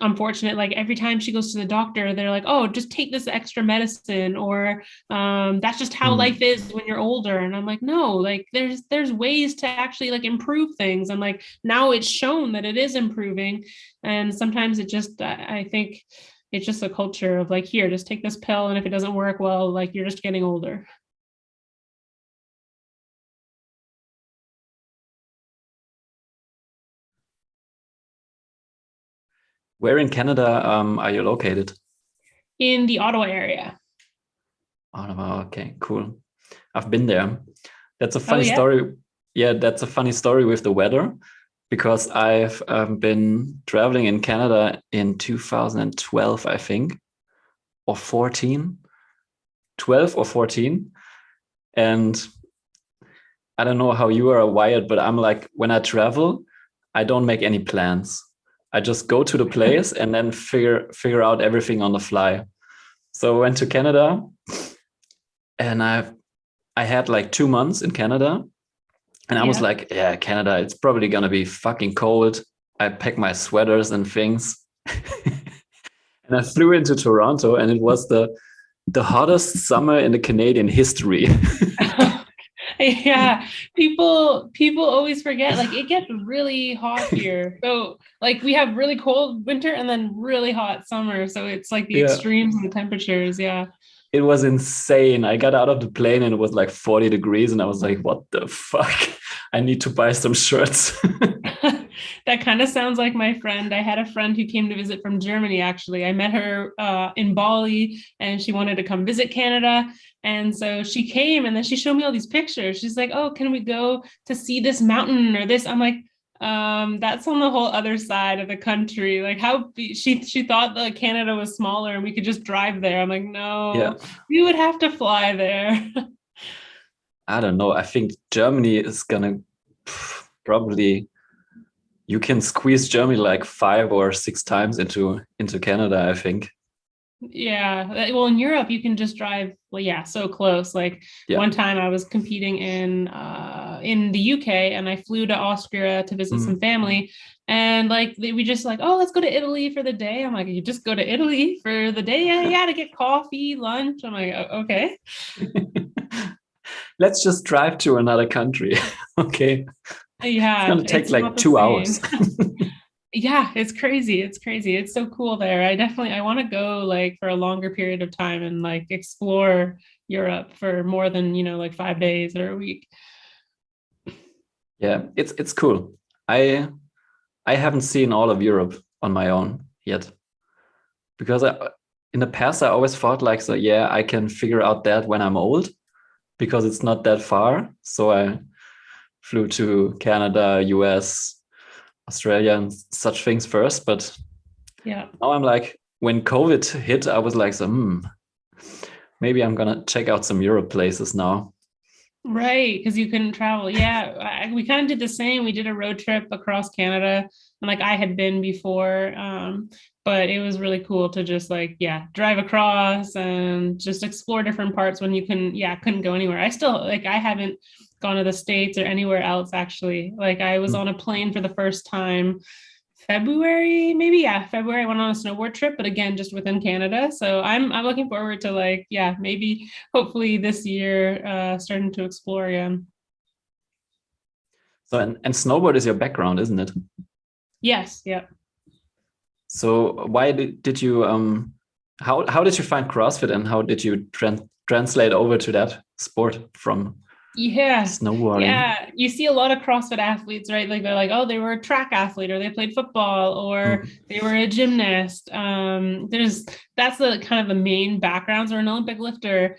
unfortunate. Like every time she goes to the doctor, they're like, oh, just take this extra medicine, or that's just how life Mm. is when you're older. And I'm like, no, like there's ways to actually like improve things. And like now it's shown that it is improving. And sometimes it just I think it's just a culture of like, here, just take this pill, and if it doesn't work, well, like you're just getting older. Where in Canada are you located? In the Ottawa area. Oh, okay, cool. I've been there. That's a Oh funny yeah. story. Yeah, that's a funny story with the weather because I've been traveling in Canada in 2012, I think, or 14, 12 or 14. And I don't know how you are wired, but I'm like, when I travel, I don't make any plans. I just go to the place and then figure out everything on the fly. So I went to Canada and I had like 2 months in Canada. And I was Yeah. like, yeah, Canada, it's probably gonna be fucking cold. I packed my sweaters and things. And I flew into Toronto and it was the hottest summer in the Canadian history. Yeah, people always forget, like it gets really hot here. So like we have really cold winter and then really hot summer. So it's like the Yeah, extremes in the temperatures. Yeah. it was insane. I got out of the plane and it was like 40 degrees and I was like, what the fuck? I need to buy some shirts. That kind of sounds like my friend. I had a friend who came to visit from Germany, actually. I met her in Bali, and she wanted to come visit Canada. And so she came, and then she showed me all these pictures. She's like, oh, can we go to see this mountain or this? I'm like, that's on the whole other side of the country. Like she thought that Canada was smaller and we could just drive there. I'm like, Yeah, no, we would have to fly there. I don't know. I think Germany is gonna probably you can squeeze Germany like 5 or 6 times into Canada, I think. Yeah. Well, in Europe, you can just drive, well, yeah, so close. Like Yeah. one time I was competing in the UK, and I flew to Austria to visit some Mm. family. And like we just like, oh, let's go to Italy for the day. I'm like, you just go to Italy for the day? Yeah, yeah, to get coffee, lunch. I'm like, okay. Let's just drive to another country. Okay. It's Yeah, gonna take it's like not the 2 hours. same. Yeah, it's crazy. It's crazy. It's so cool there. I want to go like for a longer period of time and like explore Europe for more than, like 5 days or a week. Yeah, it's cool. I I haven't seen all of Europe on my own yet because in the past I always thought like, so yeah, I can figure out that when I'm old because it's not that far. So I flew to Canada, US, Australia, and such things first. But Yeah. now I'm like, when COVID hit, I was like, so, maybe I'm gonna check out some Europe places now. Right, because you couldn't travel. Yeah, we kind of did the same. We did a road trip across Canada, and like I had been before, but it was really cool to just like, yeah, drive across and just explore different parts when you couldn't go anywhere. I still like I haven't gone to the States or anywhere else actually. Like I was Mm. on a plane for the first time February, maybe, yeah, February. I went on a snowboard trip, but again, just within Canada. So I'm looking forward to like, yeah, maybe hopefully this year, starting to explore again. So and snowboard is your background, isn't it? Yes, yeah. So why did you how did you find CrossFit and how did you translate over to that sport from Yeah, snowboarding? yeah. You see a lot of CrossFit athletes, right? Like they're like, oh, they were a track athlete, or they played football, or Mm. they were a gymnast. That's the kind of the main backgrounds, or an Olympic lifter,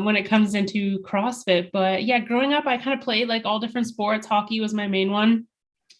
when it comes into CrossFit. But yeah, growing up, I kind of played like all different sports. Hockey was my main one.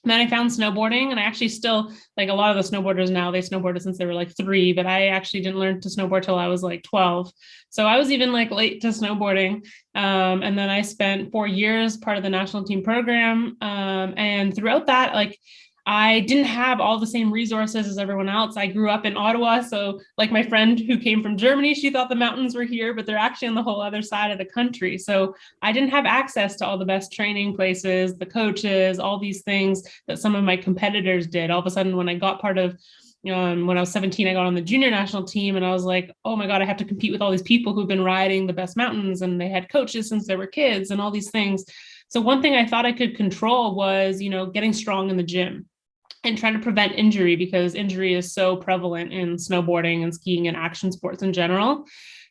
And then I found snowboarding, and I actually still like a lot of the snowboarders now, they snowboarded since they were like 3, but I actually didn't learn to snowboard till I was like 12. So I was even like late to snowboarding. And then I spent 4 years part of the national team program. And throughout that, like I didn't have all the same resources as everyone else. I grew up in Ottawa. So, like my friend who came from Germany, she thought the mountains were here, but they're actually on the whole other side of the country. So, I didn't have access to all the best training places, the coaches, all these things that some of my competitors did. All of a sudden, when I got part of When I was 17, I got on the junior national team and I was like, oh my God, I have to compete with all these people who've been riding the best mountains and they had coaches since they were kids and all these things. So one thing I thought I could control was, getting strong in the gym and trying to prevent injury, because injury is so prevalent in snowboarding and skiing and action sports in general.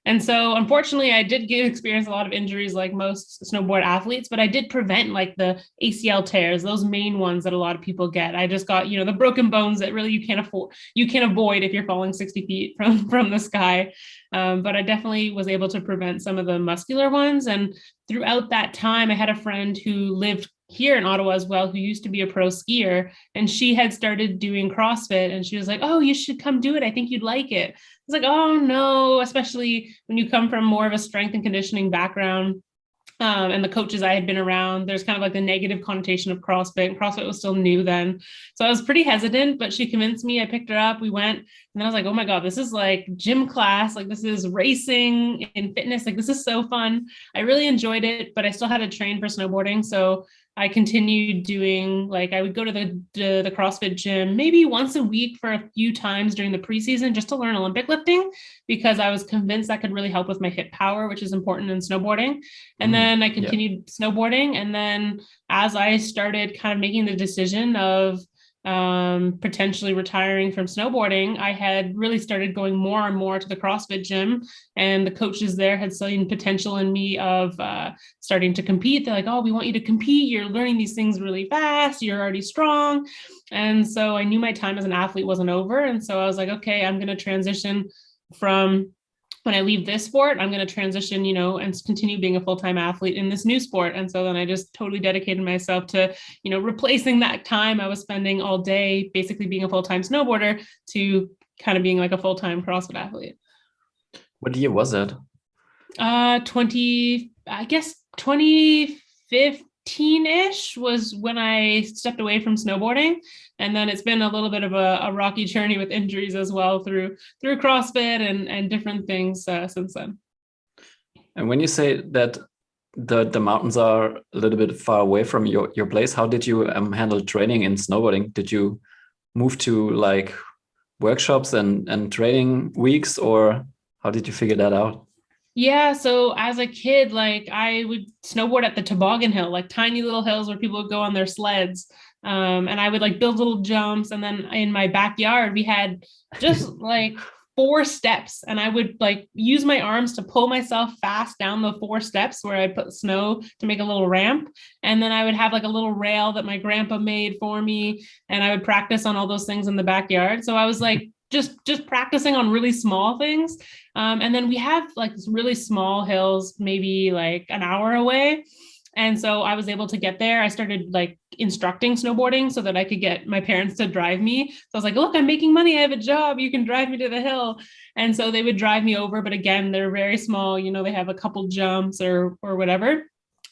And so unfortunately, I did experience a lot of injuries like most snowboard athletes, but I did prevent like the ACL tears, those main ones that a lot of people get. I just got, the broken bones that really you can't avoid if you're falling 60 feet from the sky. But I definitely was able to prevent some of the muscular ones. And throughout that time, I had a friend who lived here in Ottawa as well, who used to be a pro skier, and she had started doing CrossFit, and she was like, oh, you should come do it. I think you'd like it. I was like, oh no, especially when you come from more of a strength and conditioning background. And the coaches I had been around, there's kind of like the negative connotation of CrossFit. CrossFit was still new then. So I was pretty hesitant, but she convinced me. I picked her up. We went. And then I was like, oh my God, this is like gym class. Like this is racing and fitness. Like this is so fun. I really enjoyed it, but I still had to train for snowboarding. So I continued doing, like, I would go to the CrossFit gym maybe once a week for a few times during the preseason just to learn Olympic lifting, because I was convinced that could really help with my hip power, which is important in snowboarding. And then I continued snowboarding. And then as I started kind of making the decision of potentially retiring from snowboarding, I had really started going more and more to the CrossFit gym, and the coaches there had seen potential in me of starting to compete. They're like, oh, we want you to compete. You're learning these things really fast. You're already strong. And so I knew my time as an athlete wasn't over. And so I was like, okay, I'm going to transition from, when I leave this sport, I'm going to transition, and continue being a full-time athlete in this new sport. And so then I just totally dedicated myself to, replacing that time I was spending all day basically being a full-time snowboarder to kind of being like a full-time CrossFit athlete. What year was it? 2015-ish was when I stepped away from snowboarding. And then it's been a little bit of a rocky journey with injuries as well through CrossFit and different things since then. And when you say that the mountains are a little bit far away from your place, how did you handle training in snowboarding? Did you move to like workshops and training weeks, or how did you figure that out? Yeah, so as a kid, like I would snowboard at the toboggan hill, like tiny little hills where people would go on their sleds. And I would like build little jumps. And then in my backyard, we had just like 4 steps, and I would like use my arms to pull myself fast down the 4 steps where I put snow to make a little ramp. And then I would have like a little rail that my grandpa made for me, and I would practice on all those things in the backyard. So I was like just practicing on really small things. And then we have like really small hills, maybe like an hour away. And so I was able to get there. I started like instructing snowboarding so that I could get my parents to drive me. So I was like, look, I'm making money. I have a job. You can drive me to the hill. And so they would drive me over. But again, they're very small. They have a couple jumps or whatever.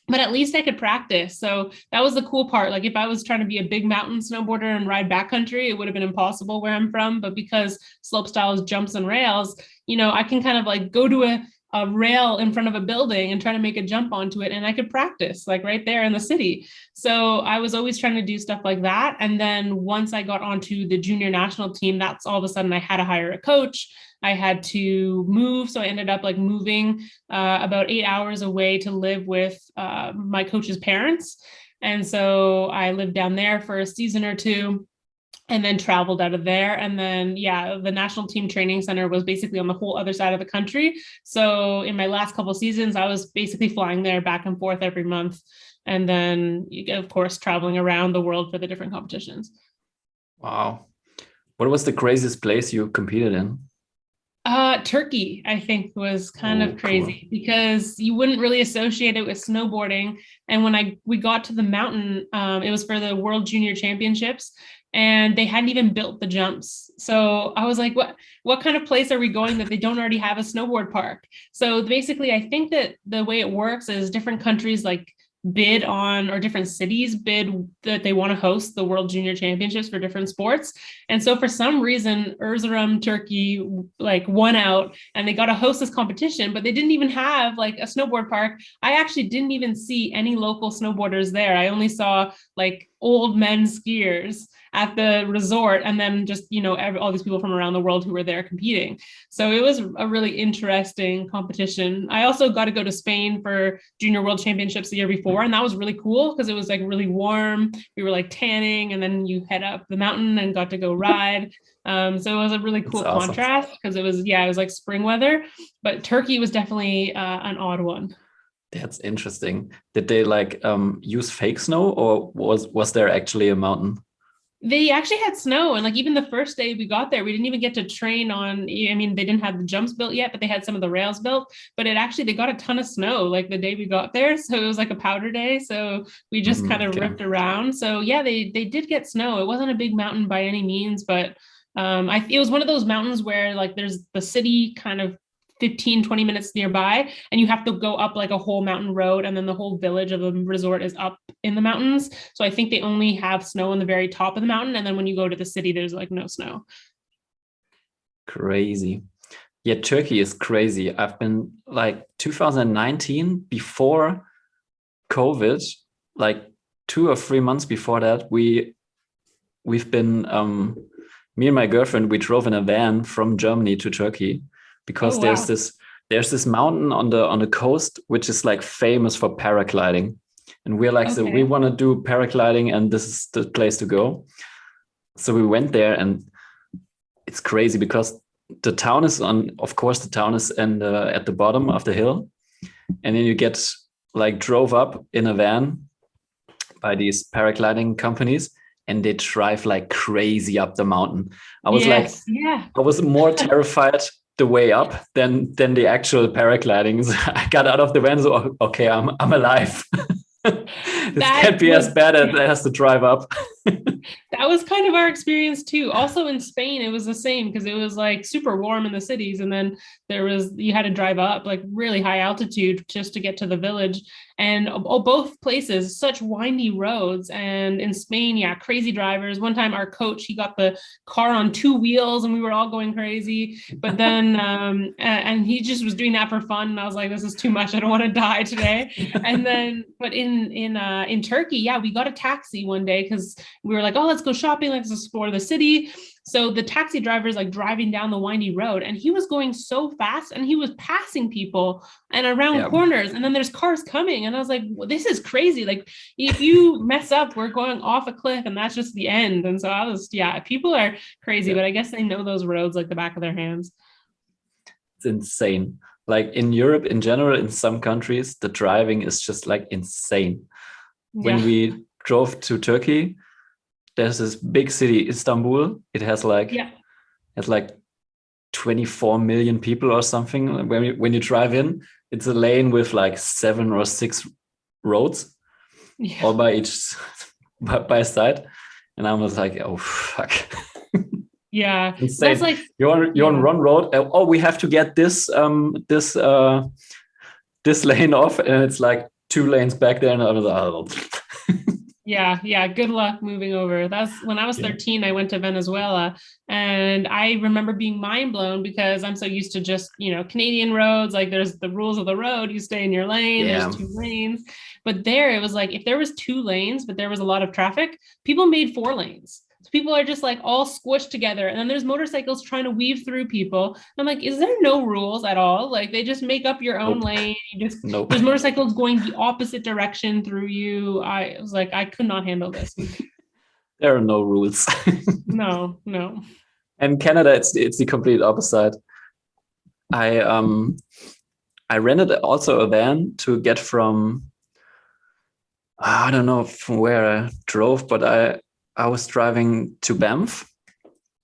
But at least I could practice. So that was the cool part. Like if I was trying to be a big mountain snowboarder and ride backcountry, it would have been impossible where I'm from. But because slopestyle is jumps and rails, I can kind of like go to a rail in front of a building and try to make a jump onto it. And I could practice like right there in the city. So I was always trying to do stuff like that. And then once I got onto the junior national team, that's all of a sudden I had to hire a coach. I had to move. So I ended up like moving about 8 hours away to live with my coach's parents. And so I lived down there for a season or two, and then traveled out of there. And then, the national team training center was basically on the whole other side of the country. So in my last couple of seasons, I was basically flying there back and forth every month. And then, of course, traveling around the world for the different competitions. Wow. What was the craziest place you competed in? Turkey, I think, was kind of crazy, cool, because you wouldn't really associate it with snowboarding. And when we got to the mountain, it was for the World Junior Championships, and they hadn't even built the jumps. So I was like, what kind of place are we going that they don't already have a snowboard park? So basically, I think that the way it works is different countries like bid on, or different cities bid that they want to host the World Junior Championships for different sports. And so for some reason, Erzurum, Turkey, like won out, and they got to host this competition, but they didn't even have like a snowboard park. I actually didn't even see any local snowboarders there. I only saw like old men skiers at the resort, and then just, all these people from around the world who were there competing. So it was a really interesting competition. I also got to go to Spain for Junior World Championships the year before, and that was really cool because it was like really warm. We were like tanning, and then you head up the mountain and got to go ride. So it was a really cool contrast because it was like spring weather, but Turkey was definitely an odd one. That's interesting. Did they like use fake snow, or was there actually a mountain? They actually had snow, and like even the first day we got there, we didn't even get to train on. I mean, they didn't have the jumps built yet, but they had some of the rails built. But they got a ton of snow like the day we got there, so it was like a powder day. So we just kind of ripped around. So yeah, they did get snow. It wasn't a big mountain by any means, but it was one of those mountains where like there's the city kind of 15-20 minutes nearby, and you have to go up like a whole mountain road, and then the whole village of the resort is up in the mountains. So I think they only have snow on the very top of the mountain, and then when you go to the city, there's like no snow. Crazy. Yeah, Turkey is crazy. I've been like 2019, before COVID, like 2 or 3 months before that, we've been me and my girlfriend, we drove in a van from Germany to Turkey, because there's this mountain on the coast which is like famous for paragliding, and we're like, so we want to do paragliding, and this is the place to go. So we went there, and it's crazy because the town is at the bottom of the hill, and then you get like drove up in a van by these paragliding companies, and they drive like crazy up the mountain. I was more terrified the way up than the actual paragliding. So I got out of the van, so okay, I'm alive. This can't be as bad as to drive up. That was kind of our experience too. Also in Spain, it was the same because it was like super warm in the cities, and then you had to drive up like really high altitude just to get to the village. And both places, such windy roads. And in Spain, crazy drivers. One time our coach, he got the car on 2 wheels, and we were all going crazy. But then, and he just was doing that for fun. And I was like, this is too much. I don't want to die today. And then, but in Turkey, we got a taxi one day because we were like, oh, let's go shopping, let's explore the city. So the taxi driver is like driving down the windy road, and he was going so fast, and he was passing people and around corners, and then there's cars coming, and I was like, well, this is crazy. Like if you mess up, we're going off a cliff, and that's just the end. And so I was, people are crazy, but I guess they know those roads like the back of their hands. It's insane. Like in Europe in general, in some countries, the driving is just like insane. When we drove to Turkey, there's this big city, Istanbul. It has like 24 million people or something. When you drive in, it's a lane with like 7 or 6 roads, all by side. And I was like, oh fuck. Yeah, insane. That's like you're on one road. Oh, we have to get this lane off, and it's like 2 lanes back there, and I was like, oh. Yeah. Good luck moving over. That's when I was 13, I went to Venezuela, and I remember being mind blown because I'm so used to just, Canadian roads. Like there's the rules of the road. You stay in your lane. There's 2 lanes. But there it was like, if there was 2 lanes, but there was a lot of traffic, people made 4 lanes. So people are just like all squished together. And then there's motorcycles trying to weave through people. I'm like, is there no rules at all? Like they just make up your own lane. There's motorcycles going the opposite direction through you. I was like, I could not handle this. There are no rules. No. And Canada, it's the complete opposite. I rented also a van to get from, I don't know from where I drove, but I was driving to Banff.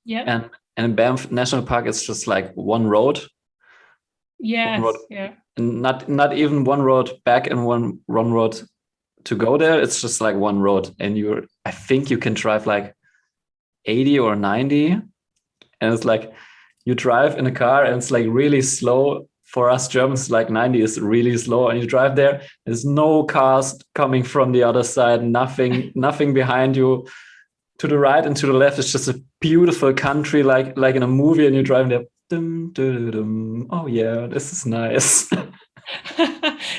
Yeah. And Banff National Park is just like one road. Yes. And not even one road back and one road to go there. It's just like one road. And I think you can drive like 80 or 90. And it's like you drive in a car and it's like really slow. For us Germans, like 90 is really slow, and you drive there. There's no cars coming from the other side, nothing behind you. To the right and to the left, it's just a beautiful country, like in a movie, and you're driving there. Dum, dum, dum. Oh yeah, this is nice.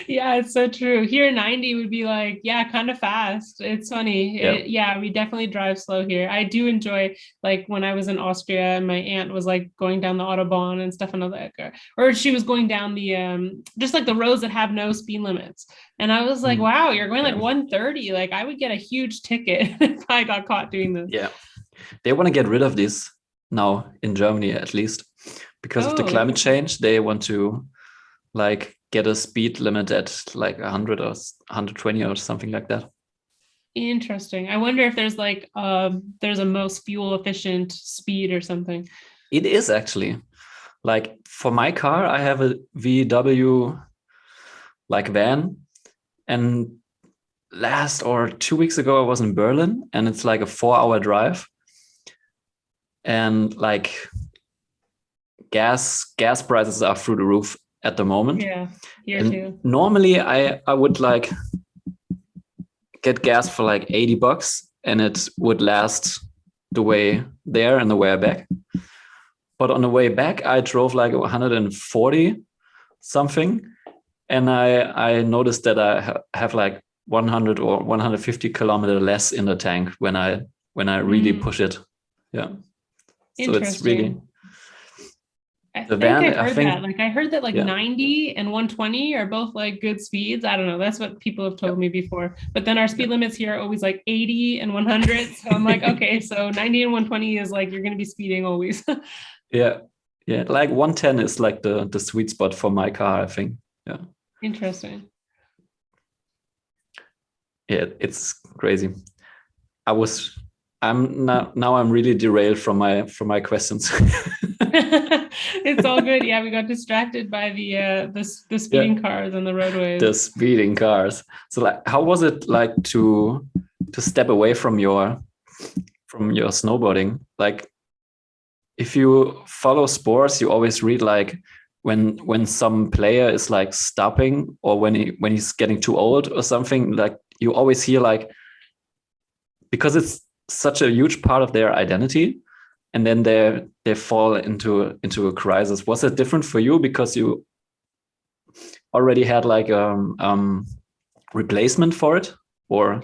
Yeah, it's so true. Here, 90 would be like, yeah, kind of fast. It's funny. Yeah. Yeah, we definitely drive slow here. I do enjoy, like, when I was in Austria, my aunt was like going down the Autobahn and stuff, and like, or she was going down the just like the roads that have no speed limits. And I was like, Mm. wow, you're going like Yeah. 130. Like, I would get a huge ticket if I got caught doing this. Yeah. They want to get rid of this now in Germany, at least because of the Oh, climate change. They want to like get a speed limit at like 100 or 120 or something like that. interesting. I wonder if there's a most fuel efficient speed or something. It is actually like for my car, I have a VW like van, and last or 2 weeks ago I was in Berlin, and it's like a 4-hour drive, and like gas prices are through the roof at the moment. Yeah, here And too. normally I would like get gas for like $80 and it would last the way there and the way back. But on the way back, I drove like 140 something. And I noticed that I have like 100 or 150 kilometer less in the tank when I really push it. Yeah. So it's really Interesting. I the think van, I I heard that. think, Like I heard that like yeah. 90 and 120 are both like good speeds. I don't know. That's what people have told me before. But then our speed limits here are always like 80 and 100. So I'm like, Yeah. okay, so 90 and 120 is like you're going to be speeding always. Yeah. Yeah. Like 110 is like the sweet spot for my car, I think. Yeah. Interesting. Yeah, it's crazy. I was I'm now I'm really derailed from my questions. It's all good. Yeah, we got distracted by the Yeah, speeding cars on the roadways. the speeding cars. So like how was it like to step away from your snowboarding? Like if you follow sports, you always read like when some player is like stopping or when he's getting too old or something, like you always hear like because it's such a huge part of their identity, and then they fall into a crisis. Was it different for you because you already had like replacement for it, or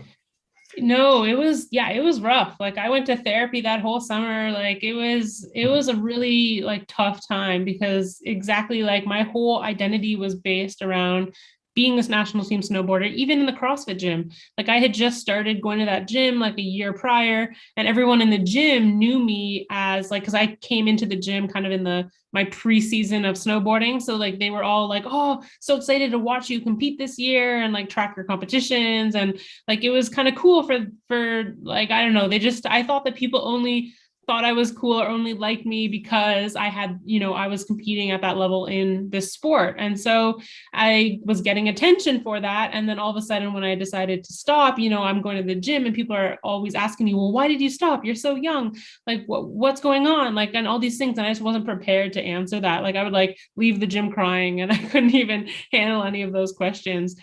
No, it was rough. Like I went to therapy that whole summer. Like it was a really like tough time because exactly like my whole identity was based around being this national team snowboarder, even in the CrossFit gym. Like I had just started going to that gym like a year prior, and everyone in the gym knew me as like because I came into the gym kind of in the my preseason of snowboarding. So like they were all like, oh, so excited to watch you compete this year and like track your competitions. And like it was kind of cool for like I don't know, they just I thought that people only thought I was cool or only liked me because I had, I was competing at that level in this sport. And so I was getting attention for that. And then all of a sudden, when I decided to stop, I'm going to the gym and people are always asking me, well, why did you stop? You're so young. Like, what's going on? Like, and all these things. And I just wasn't prepared to answer that. Like, I would like leave the gym crying and I couldn't even handle any of those questions.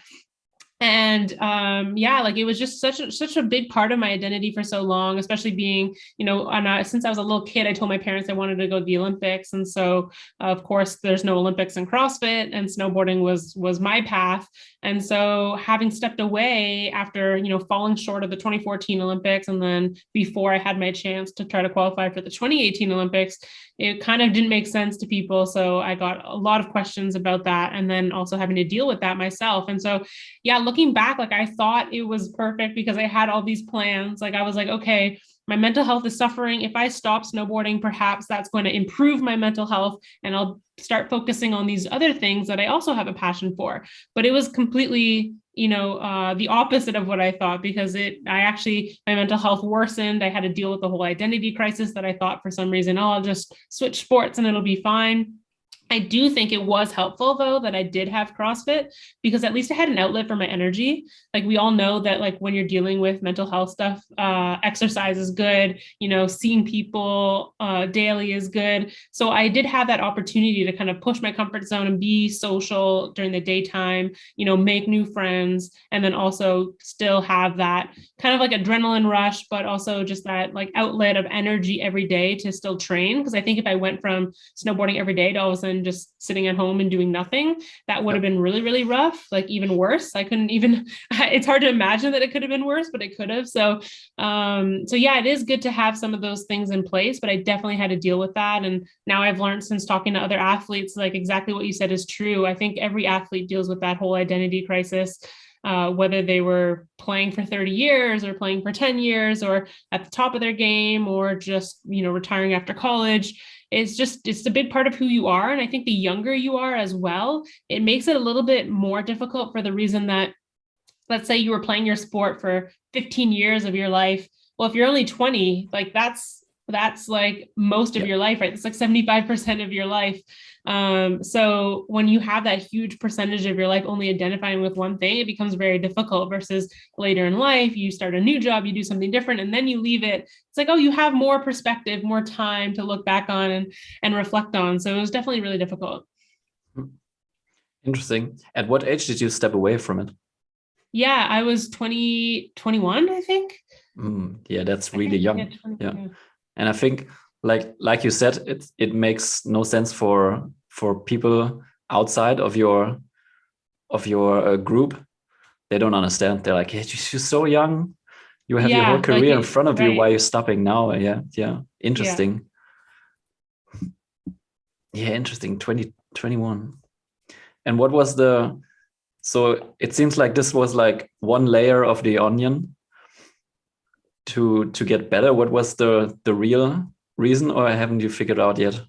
And yeah, like it was just such a big part of my identity for so long, especially being, since I was a little kid, I told my parents I wanted to go to the Olympics. And so of course there's no Olympics in CrossFit, and snowboarding was my path. And so having stepped away after, falling short of the 2014 Olympics, and then before I had my chance to try to qualify for the 2018 Olympics, it kind of didn't make sense to people. So I got a lot of questions about that, and then also having to deal with that myself. And so yeah, looking back, like I thought it was perfect because I had all these plans. Like I was like, okay, my mental health is suffering. If I stop snowboarding, perhaps that's going to improve my mental health and I'll start focusing on these other things that I also have a passion for. But it was completely, the opposite of what I thought, because my mental health worsened. I had to deal with the whole identity crisis that I thought for some reason, oh, I'll just switch sports and it'll be fine. I do think it was helpful though that I did have CrossFit, because at least I had an outlet for my energy. Like we all know that like when you're dealing with mental health stuff, exercise is good, seeing people daily is good. So I did have that opportunity to kind of push my comfort zone and be social during the daytime, make new friends, and then also still have that kind of like adrenaline rush, but also just that like outlet of energy every day to still train. Because I think if I went from snowboarding every day to all of a sudden and just sitting at home and doing nothing, that would have been really, really rough, like even worse. I couldn't even, it's hard to imagine that it could have been worse, but it could have. So yeah, it is good to have some of those things in place, but I definitely had to deal with that. And now I've learned since talking to other athletes, like exactly what you said is true. I think every athlete deals with that whole identity crisis. Whether they were playing for 30 years or playing for 10 years or at the top of their game or just, retiring after college. It's a big part of who you are. And I think the younger you are as well, it makes it a little bit more difficult for the reason that, let's say you were playing your sport for 15 years of your life. Well, if you're only 20, like that's like most of your life, right? It's like 75% of your life. So when you have that huge percentage of your life only identifying with one thing, it becomes very difficult versus later in life, you start a new job, you do something different, and then you leave it. It's like, oh, you have more perspective, more time to look back on and reflect on. So it was definitely really difficult. Interesting. At what age did you step away from it? Yeah, I was 21, I think. Yeah, that's really young. Yeah. And I think, like you said, it makes no sense for people outside of your group. They don't understand. They're like, hey, you're so young. You have your whole career in front of you. Why are you stopping now? Yeah. Interesting. Yeah, interesting. 2021. And what was so it seems like this was like one layer of the onion to get better. What was the real reason, or haven't you figured out yet?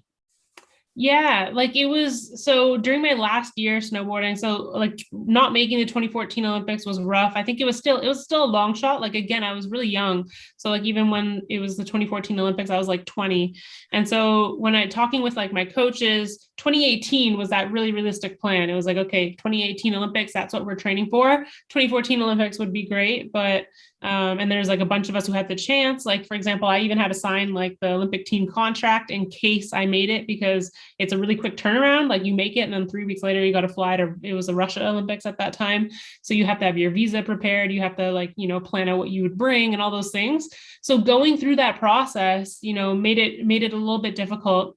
Yeah, like it was, so during my last year snowboarding, so like not making the 2014 Olympics was rough. I think it was still a long shot. Like, again, I was really young. So like, even when it was the 2014 Olympics, I was like 20. And so when I talking with like my coaches, 2018 was that really realistic plan. It was like, okay, 2018 Olympics, that's what we're training for. 2014 Olympics would be great, but and there's like a bunch of us who had the chance. Like, for example, I even had to sign like the Olympic team contract in case I made it, because it's a really quick turnaround. Like, you make it and then 3 weeks later you got to fly to, it was the Russia Olympics at that time. So you have to have your visa prepared. You have to like, plan out what you would bring and all those things. So going through that process, made it a little bit difficult.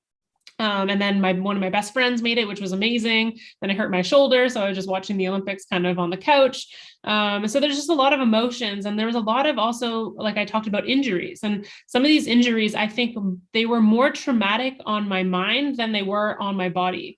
And then one of my best friends made it, which was amazing. Then I hurt my shoulder. So I was just watching the Olympics kind of on the couch. So there's just a lot of emotions. And there was a lot of also, like I talked about, injuries. And some of these injuries, I think they were more traumatic on my mind than they were on my body.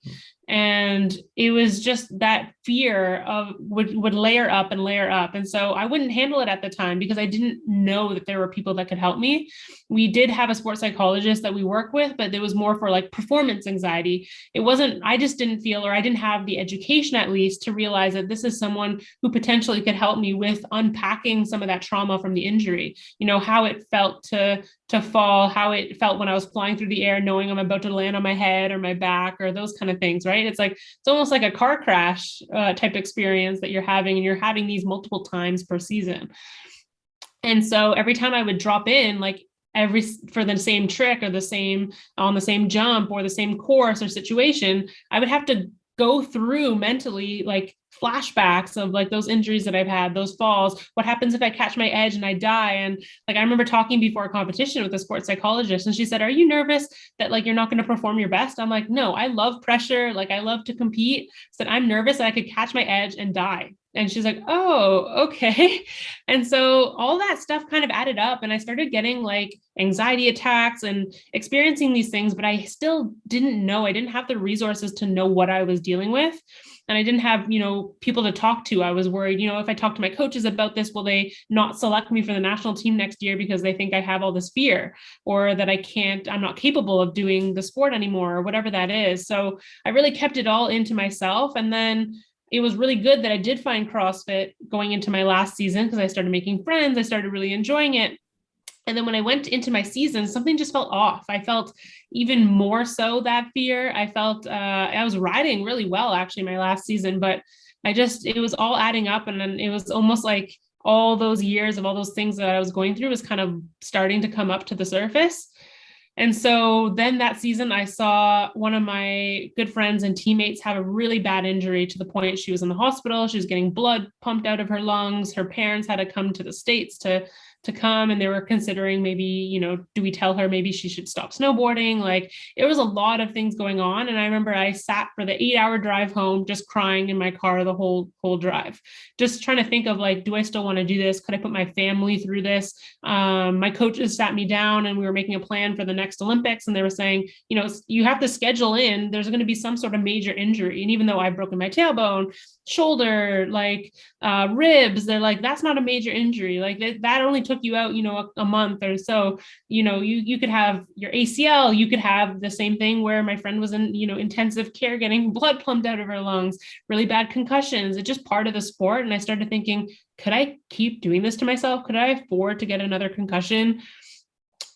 And it was just that fear of would layer up and layer up. And so I wouldn't handle it at the time because I didn't know that there were people that could help me. We did have a sports psychologist that we work with, but it was more for like performance anxiety. It wasn't, I just didn't feel, or I didn't have the education at least to realize that this is someone who potentially could help me with unpacking some of that trauma from the injury, how it felt to fall, how it felt when I was flying through the air, knowing I'm about to land on my head or my back or those kind of things, right? It's almost like a car crash type experience that you're having, and you're having these multiple times per season. And so every time I would drop in, like for the same trick or on the same jump or the same course or situation, I would have to go through mentally like flashbacks of like those injuries that I've had, those falls. What happens if I catch my edge and I die? And like, I remember talking before a competition with a sports psychologist, and she said, are you nervous that like you're not going to perform your best? I'm like, no, I love pressure. Like, I love to compete. So I'm nervous that I could catch my edge and die. And she's like, oh, okay. And so all that stuff kind of added up, and I started getting like anxiety attacks and experiencing these things, but I still didn't know. I didn't have the resources to know what I was dealing with. And I didn't have, people to talk to. I was worried, if I talk to my coaches about this, will they not select me for the national team next year because they think I have all this fear, or that I'm not capable of doing the sport anymore, or whatever that is. So I really kept it all into myself. And then it was really good that I did find CrossFit going into my last season, because I started making friends. I started really enjoying it. And then when I went into my season, something just felt off. I felt even more so that fear. I felt I was riding really well, actually, my last season, but it was all adding up. And then it was almost like all those years of all those things that I was going through was kind of starting to come up to the surface. And so then that season, I saw one of my good friends and teammates have a really bad injury to the point she was in the hospital. She was getting blood pumped out of her lungs. Her parents had to come to the States to to come, and they were considering maybe, do we tell her maybe she should stop snowboarding? Like, it was a lot of things going on. And I remember I sat for the 8-hour drive home, just crying in my car the whole drive, just trying to think of like, do I still want to do this? Could I put my family through this? My coaches sat me down and we were making a plan for the next Olympics. And they were saying, you have to schedule in, there's going to be some sort of major injury. And even though I've broken my tailbone, shoulder, like ribs, they're like, that's not a major injury. Like that only took you out, a month or so. You could have your ACL, you could have the same thing where my friend was in, intensive care getting blood pumped out of her lungs, really bad concussions. It's just part of the sport. And I started thinking, could I keep doing this to myself? Could I afford to get another concussion?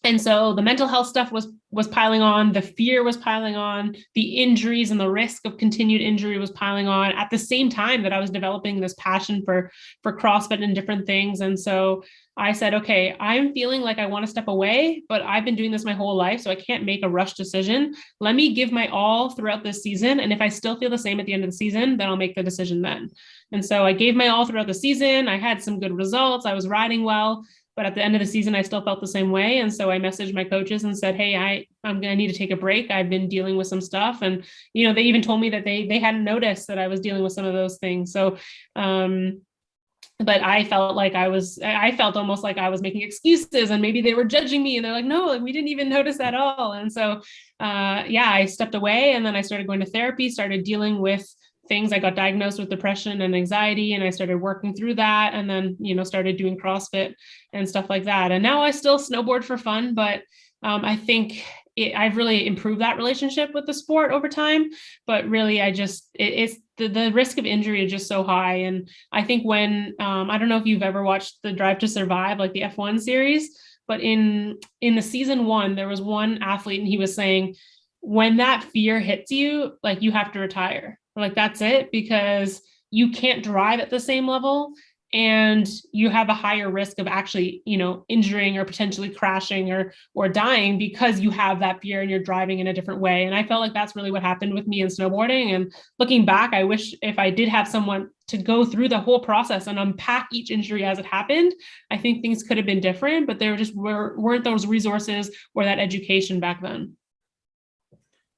And so the mental health stuff was piling on, the fear was piling on, the injuries and the risk of continued injury was piling on at the same time that I was developing this passion for CrossFit and different things. And so I said, okay, I'm feeling like I want to step away, but I've been doing this my whole life, so I can't make a rush decision. Let me give my all throughout this season. And if I still feel the same at the end of the season, then I'll make the decision then. And so I gave my all throughout the season. I had some good results. I was riding well. But at the end of the season, I still felt the same way. And so I messaged my coaches and said, hey, I'm going to need to take a break. I've been dealing with some stuff. And, they even told me that they hadn't noticed that I was dealing with some of those things. So, but I felt like I felt almost like I was making excuses and maybe they were judging me and they're like, no, like, we didn't even notice at all. And so, I stepped away and then I started going to therapy, started dealing with things. I got diagnosed with depression and anxiety, and I started working through that, and then, started doing CrossFit and stuff like that. And now I still snowboard for fun, but I think I've really improved that relationship with the sport over time. But really, it's the risk of injury is just so high. And I think when, I don't know if you've ever watched the Drive to Survive, like the F1 series, but in the season 1, there was one athlete and he was saying, when that fear hits you, like, you have to retire. Like, that's it, because you can't drive at the same level and you have a higher risk of actually, injuring or potentially crashing or dying because you have that fear and you're driving in a different way. And I felt like that's really what happened with me in snowboarding. And looking back, I wish if I did have someone to go through the whole process and unpack each injury as it happened, I think things could have been different, but there just weren't those resources or that education back then.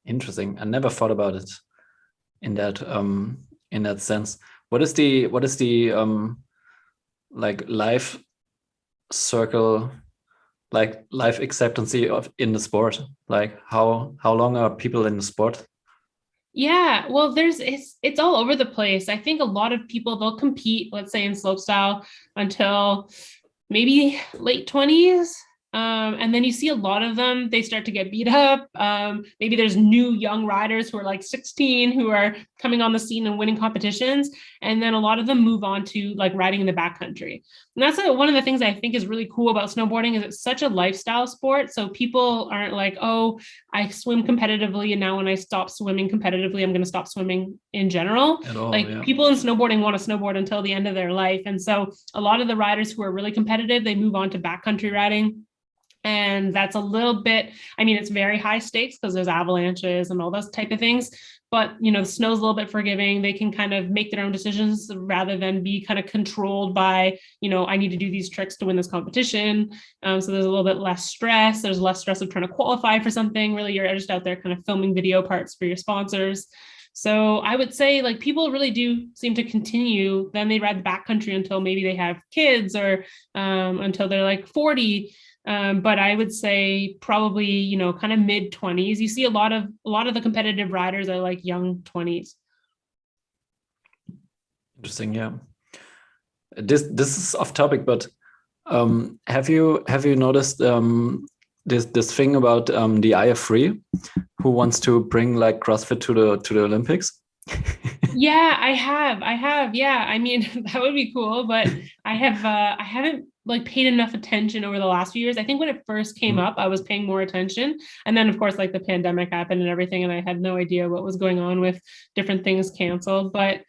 Interesting. I never thought about it in that sense. What is the like life circle, like life acceptance in the sport? Like how long are people in the sport? Yeah, well, it's all over the place. I think a lot of people, they'll compete, let's say in slopestyle, until maybe late 20s. And then you see a lot of them, they start to get beat up. Maybe there's new young riders who are like 16 who are coming on the scene and winning competitions. And then a lot of them move on to like riding in the backcountry. And that's one of the things I think is really cool about snowboarding is it's such a lifestyle sport. So people aren't like, oh, I swim competitively, and now when I stop swimming competitively, I'm going to stop swimming in general. At all, like yeah. People in snowboarding want to snowboard until the end of their life. And so a lot of the riders who are really competitive, they move on to backcountry riding. And that's a little bit, it's very high stakes because there's avalanches and all those type of things. But, the snow's a little bit forgiving. They can kind of make their own decisions rather than be kind of controlled by, I need to do these tricks to win this competition. So there's a little bit less stress. There's less stress of trying to qualify for something. Really, you're just out there kind of filming video parts for your sponsors. So I would say like people really do seem to continue. Then they ride the backcountry until maybe they have kids or until they're like 40. But I would say probably, kind of mid 20s. You see a lot of the competitive riders are like young 20s. Interesting. Yeah. This is off topic, but have you noticed this thing about the IF3 who wants to bring like CrossFit to the Olympics? Yeah, I have. Yeah. That would be cool, but I haven't like paid enough attention over the last few years. I think when it first came up, I was paying more attention. And then of course, like the pandemic happened and everything, and I had no idea what was going on with different things canceled. But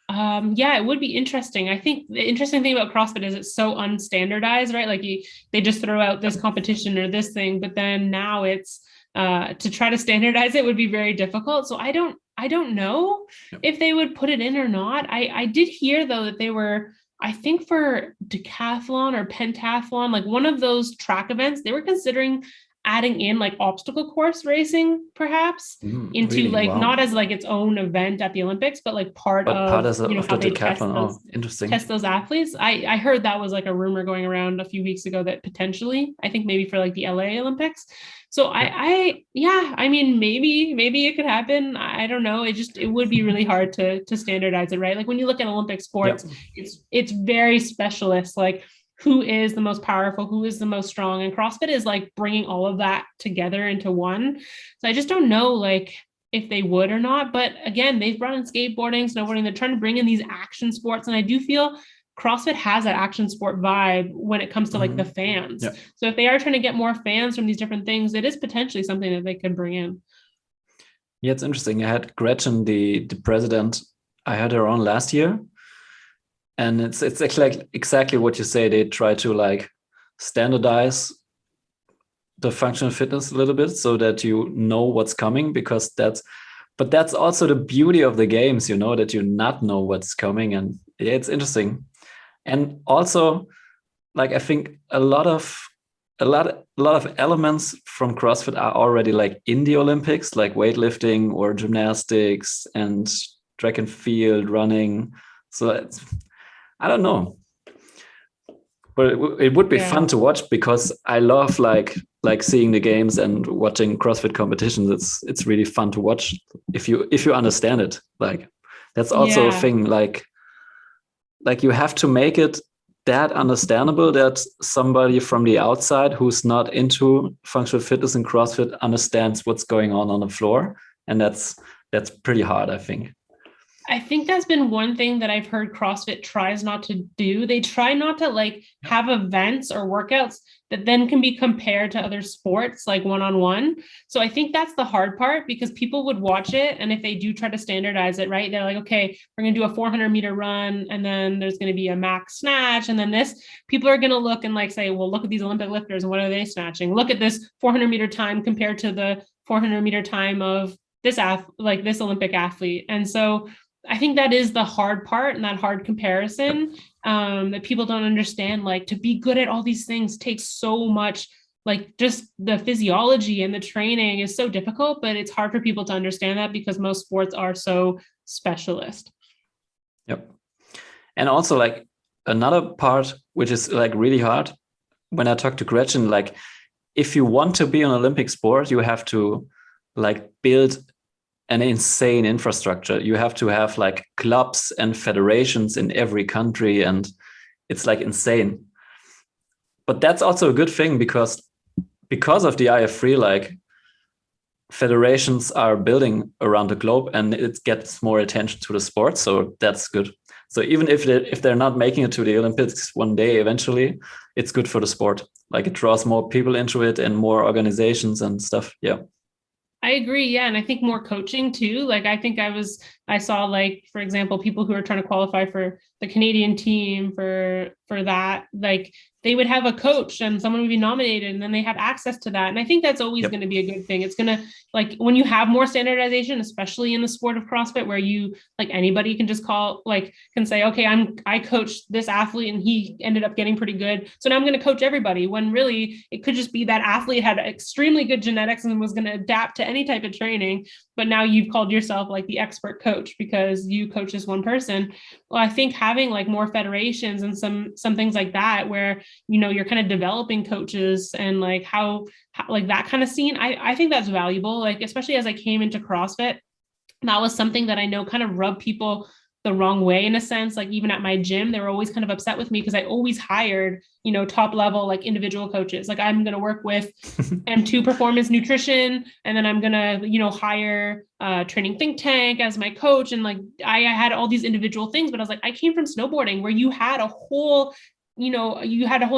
it would be interesting. I think the interesting thing about CrossFit is it's so unstandardized, right? Like they just throw out this competition or this thing, but then now it's to try to standardize it would be very difficult. So I don't know if they would put it in or not. I did hear though that they were I think for decathlon or pentathlon, like one of those track events, they were considering adding in like obstacle course racing perhaps into Really? like not Wow. as like its own event at the Olympics, but like part But part of, as you know, of how the they decathlon. Oh, interesting. test those athletes. I heard that was like a rumor going around a few weeks ago that potentially, I think maybe for like the LA Olympics. So Yeah. yeah, I mean, maybe it could happen. I don't know. It would be really hard to standardize it, right? Like when you look at Olympic Yeah. sports, it's very specialist. Like who is the most powerful, who is the most strong, and CrossFit is like bringing all of that together into one. So I just don't know, like if they would or not. But again, they've brought in skateboarding, snowboarding. They're trying to bring in these action sports, and I do feel CrossFit has that action sport vibe when it comes to like the fans. Yeah. So if they are trying to get more fans from these different things, it is potentially something that they could bring in. Yeah, it's interesting. I had Gretchen, the president, I had her on last year. And it's exactly what you say. They try to like standardize the functional fitness a little bit so that you know what's coming, because but that's also the beauty of the games, you know, that you not know what's coming. And yeah, it's interesting. And also, like, I think a lot of elements from CrossFit are already like in the Olympics, like weightlifting or gymnastics and track and field running. So I don't know, but it would be Yeah. fun to watch, because I love like seeing the games and watching CrossFit competitions. It's really fun to watch if you understand it. Like that's also a Yeah. thing. Like you have to make it that understandable that somebody from the outside who's not into functional fitness and CrossFit understands what's going on the floor, and that's pretty hard, I think. I think that's been one thing that I've heard CrossFit tries not to do. They try not to like Yep. have events or workouts that then can be compared to other sports, like one on one. So I think that's the hard part, because people would watch it. And if they do try to standardize it, right, they're like, okay, we're going to do a 400-meter run. And then there's going to be a max snatch. And then this, people are going to look and like say, well, look at these Olympic lifters and what are they snatching? Look at this 400-meter time compared to the 400-meter time of like this Olympic athlete. And so I think that is the hard part, and that hard Yep. comparison, that people don't understand. Like to be good at all these things takes so much, like just the physiology and the training is so difficult, but it's hard for people to understand that because most sports are so specialist. Yep. And also like another part which is like really hard, when I talk to Gretchen, like if you want to be an Olympic sport, you have to like build an insane infrastructure. You have to have like clubs and federations in every country, and it's like insane. But that's also a good thing, because of the IF3, like federations are building around the globe, and it gets more attention to the sport. So that's good. So even if they're not making it to the Olympics one day eventually, it's good for the sport. Like it draws more people into it and more organizations and stuff. Yeah. I agree. Yeah. And I think more coaching too. Like I saw like, for example, people who are trying to qualify for the Canadian team for that, like they would have a coach and someone would be nominated and then they have access to that. And I think that's always Yep. going to be a good thing. It's going to, like when you have more standardization, especially in the sport of CrossFit, where you like anybody can just can say, okay, I coached this athlete and he ended up getting pretty good. So now I'm going to coach everybody, when really it could just be that athlete had extremely good genetics and was going to adapt to any type of training. But now you've called yourself like the expert coach because you coach this one person. Well, I think having like more federations and some things like that, where you're kind of developing coaches and like how like that kind of scene, I think that's valuable. Like especially as I came into CrossFit, that was something that I know kind of rubbed people the wrong way in a sense. Like even at my gym, they were always kind of upset with me because I always hired, top level like individual coaches. Like I'm going to work with M2 Performance Nutrition, and then I'm going to, hire Training Think Tank as my coach. And like I had all these individual things, but I was like, I came from snowboarding where you had a whole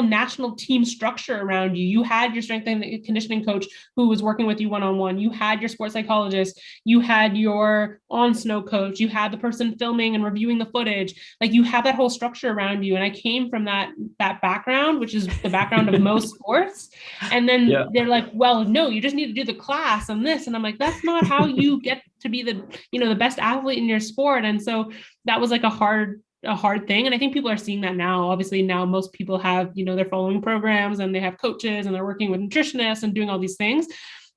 national team structure around you. You had your strength and conditioning coach who was working with you one-on-one. You had your sports psychologist. You had your on snow coach. You had the person filming and reviewing the footage. Like you have that whole structure around you. And I came from that background, which is the background of most sports. And then Yeah. they're like, well, no, you just need to do the class and this. And I'm like, that's not how you get to be the best athlete in your sport. And so that was like a hard a hard thing. And I think people are seeing that now. Obviously now most people have, they're following programs and they have coaches and they're working with nutritionists and doing all these things.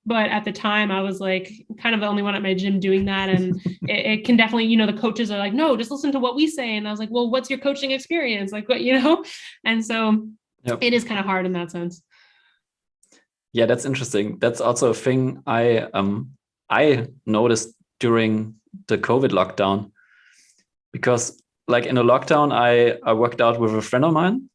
But at the time I was like kind of the only one at my gym doing that. And it can definitely, the coaches are like, no, just listen to what we say. And I was like, well, what's your coaching experience? Like what, And so Yep. It is kind of hard in that sense. Yeah, that's interesting. That's also a thing I noticed during the COVID lockdown, because like in a lockdown, I worked out with a friend of mine.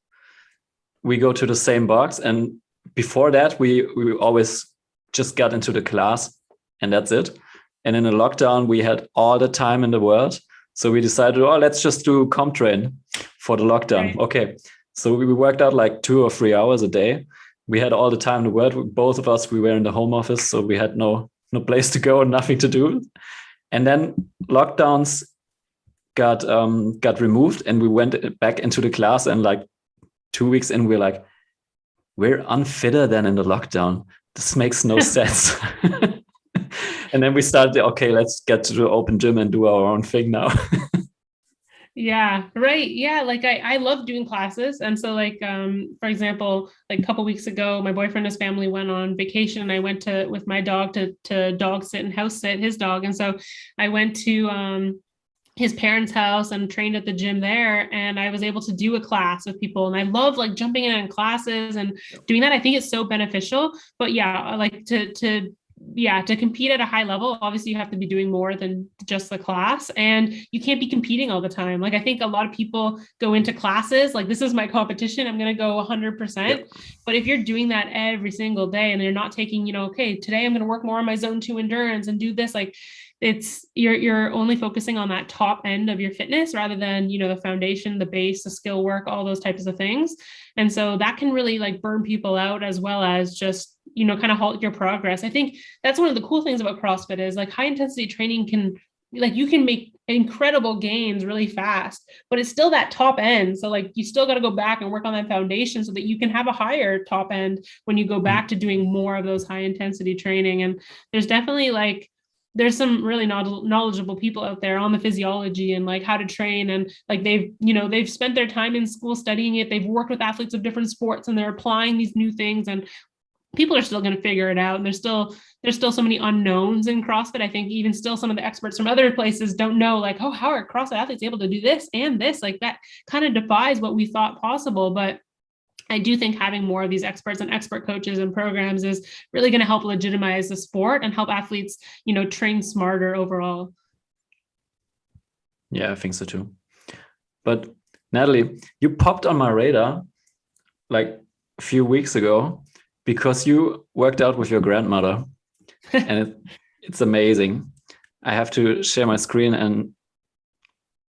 We go to the same box, and before that, we always just got into the class, and that's it. And in a lockdown, we had all the time in the world, so we decided, oh, let's just do comp train for the lockdown. Right. Okay, so we worked out like 2 or 3 hours a day. We had all the time in the world. Both of us, we were in the home office, so we had no place to go, nothing to do. And then lockdowns got removed, and we went back into the class. And like 2 weeks in, we're like, we're unfitter than in the lockdown. This makes no sense. And then we started, okay, let's get to the open gym and do our own thing now. Yeah, right. Yeah, like I love doing classes. And so like for example, like a couple weeks ago, my boyfriend and his family went on vacation, and I went to with my dog to dog sit and house sit his dog. And so I went to his parents' house and trained at the gym there, and I was able to do a class with people. And I love like jumping in classes and doing that. I think it's so beneficial. But yeah, like to compete at a high level, obviously you have to be doing more than just the class, and you can't be competing all the time. Like I think a lot of people go into classes like, this is my competition, I'm going to go 100%. Yep. But if you're doing that every single day and you're not taking, okay, today I'm going to work more on my zone 2 endurance and do this, like it's you're only focusing on that top end of your fitness rather than the foundation, the base, the skill work, all those types of things. And so that can really like burn people out, as well as just kind of halt your progress. I think that's one of the cool things about CrossFit is like high intensity training can, like, you can make incredible gains really fast, but it's still that top end. So like you still got to go back and work on that foundation so that you can have a higher top end when you go back to doing more of those high intensity training. And there's definitely like there's some really knowledgeable people out there on the physiology and like how to train, and like they've spent their time in school studying it. They've worked with athletes of different sports and they're applying these new things, and people are still going to figure it out. And there's still so many unknowns in CrossFit. I think even still some of the experts from other places don't know, like, oh, how are CrossFit athletes able to do this and this? Like that kind of defies what we thought possible. But I do think having more of these experts and expert coaches and programs is really going to help legitimize the sport and help athletes, train smarter overall. Yeah, I think so too. But Natalie, you popped on my radar like a few weeks ago because you worked out with your grandmother, and it's amazing. I have to share my screen and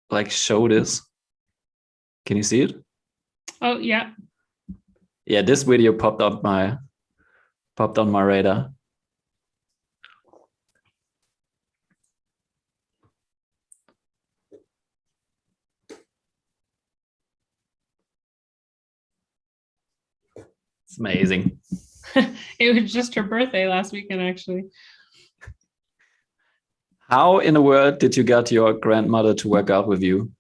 like show this. Can you see it? Oh, yeah. Yeah, this video popped on my radar. It's amazing. It was just her birthday last weekend, actually. How in the world did you get your grandmother to work out with you?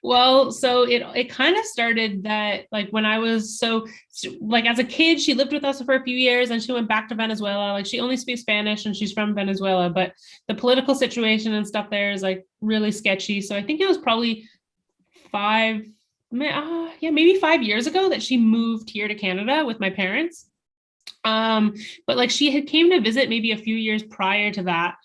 Well, so it kind of started that like when I was like as a kid, she lived with us for a few years and she went back to Venezuela. Like she only speaks Spanish and she's from Venezuela, but the political situation and stuff there is like really sketchy. So I think it was probably maybe 5 years ago that she moved here to Canada with my parents. But like she had came to visit maybe a few years prior to that.